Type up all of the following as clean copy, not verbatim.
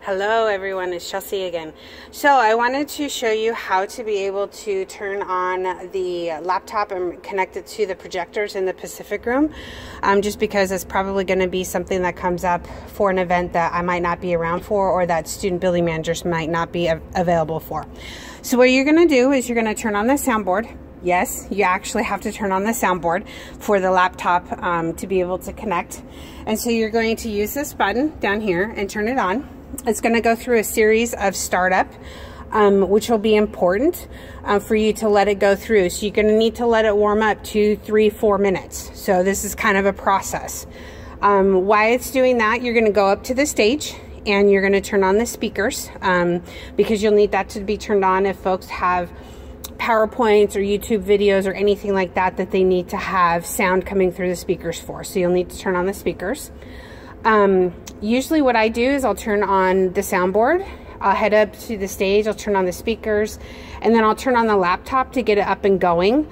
Hello everyone, it's Chelsea again. So I wanted to show you how to be able to turn on the laptop and connect it to the projectors in the Pacific Room, just because it's probably going to be something that comes up for an event that I might not be around for, or that student building managers might not be available for. So what you're going to do is you're going to turn on the soundboard. Yes, you actually have to turn on the soundboard for the laptop to be able to connect. And so you're going to use this button down here and turn it on. It's going to go through a series of startup, which will be important for you to let it go through. So you're going to need to let it warm up 2, 3, 4 minutes. So this is kind of a process. While it's doing that, you're going to go up to the stage and you're going to turn on the speakers, because you'll need that to be turned on if folks have PowerPoints or YouTube videos or anything like that that they need to have sound coming through the speakers for. So you'll need to turn on the speakers. Usually what I do is I'll turn on the soundboard, I'll head up to the stage, I'll turn on the speakers, and then I'll turn on the laptop to get it up and going,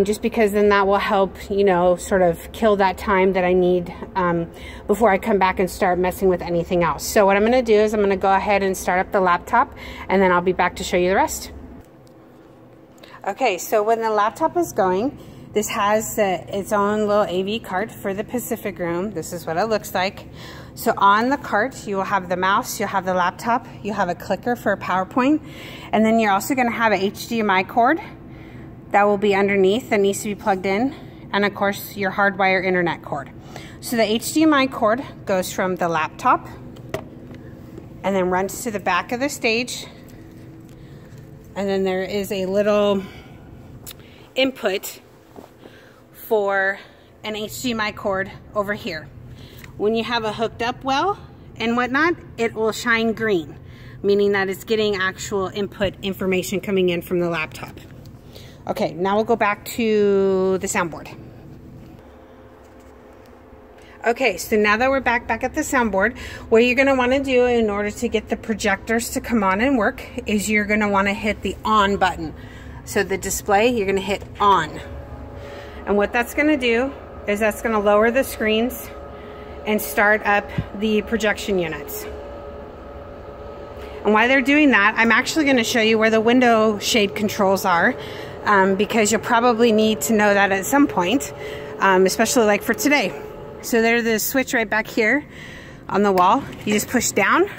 just because then that will help, you know, sort of kill that time that I need before I come back and start messing with anything else. So what I'm going to do is I'm going to go ahead and start up the laptop, and then I'll be back to show you the rest. Okay, so when the laptop is going, this has its own little AV cart for the Pacific Room. This is what it looks like. So on the cart, you will have the mouse, you'll have the laptop, you'll have a clicker for a PowerPoint, and then you're also going to have an HDMI cord that will be underneath that needs to be plugged in, and of course your hardwire internet cord. So the HDMI cord goes from the laptop and then runs to the back of the stage, and then there is a little input for an HDMI cord over here. When you have a hooked up well and whatnot, it will shine green, meaning that it's getting actual input information coming in from the laptop. Okay, now we'll go back to the soundboard. Okay, so now that we're back at the soundboard, what you're going to want to do in order to get the projectors to come on and work is you're going to want to hit the on button. So the display, you're going to hit on. And what that's going to do is that's going to lower the screens and start up the projection units. And while they're doing that, I'm actually going to show you where the window shade controls are, because you'll probably need to know that at some point, especially like for today. So there's the switch right back here on the wall. You just push down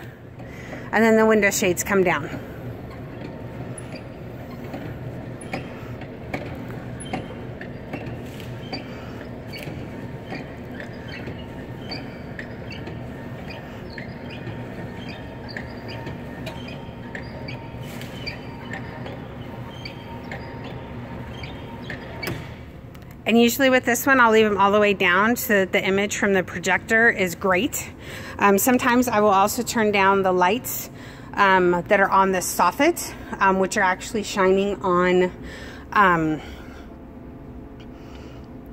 and then the window shades come down. And usually with this one, I'll leave them all the way down so that the image from the projector is great. Sometimes I will also turn down the lights that are on the soffit, which are actually shining on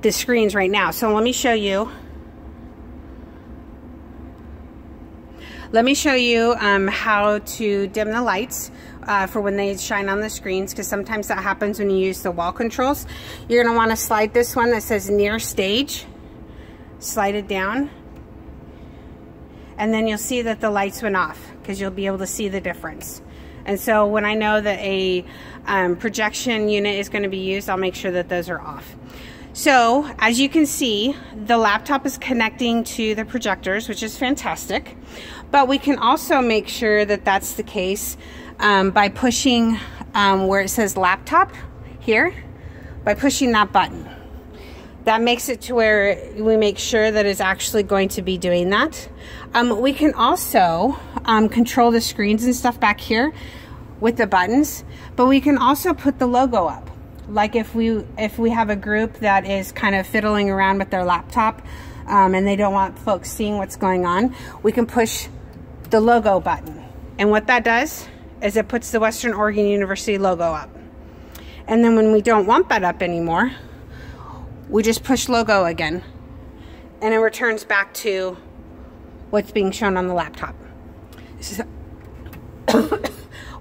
the screens right now. So let me show you. Let me show you how to dim the lights for when they shine on the screens, because sometimes that happens when you use the wall controls. You're going to want to slide this one that says near stage, slide it down, and then you'll see that the lights went off, because you'll be able to see the difference. And so when I know that a projection unit is going to be used, I'll make sure that those are off. So as you can see, the laptop is connecting to the projectors, which is fantastic. But we can also make sure that that's the case by pushing where it says laptop here, by pushing that button. That makes it to where we make sure that it's actually going to be doing that. We can also control the screens and stuff back here with the buttons, but we can also put the logo up. Like if we have a group that is kind of fiddling around with their laptop and they don't want folks seeing what's going on, we can push the logo button. And what that does is it puts the Western Oregon University logo up. And then when we don't want that up anymore, we just push logo again, and it returns back to what's being shown on the laptop. So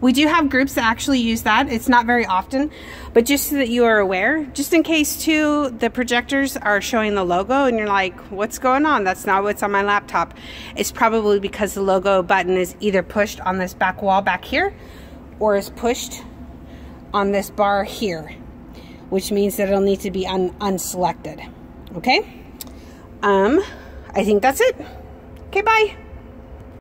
We do have groups that actually use that. It's not very often, but just so that you are aware, just in case too, the projectors are showing the logo and you're like, what's going on? That's not what's on my laptop. It's probably because the logo button is either pushed on this back wall back here or is pushed on this bar here, which means that it'll need to be unselected. Okay? I think that's it. Okay, bye.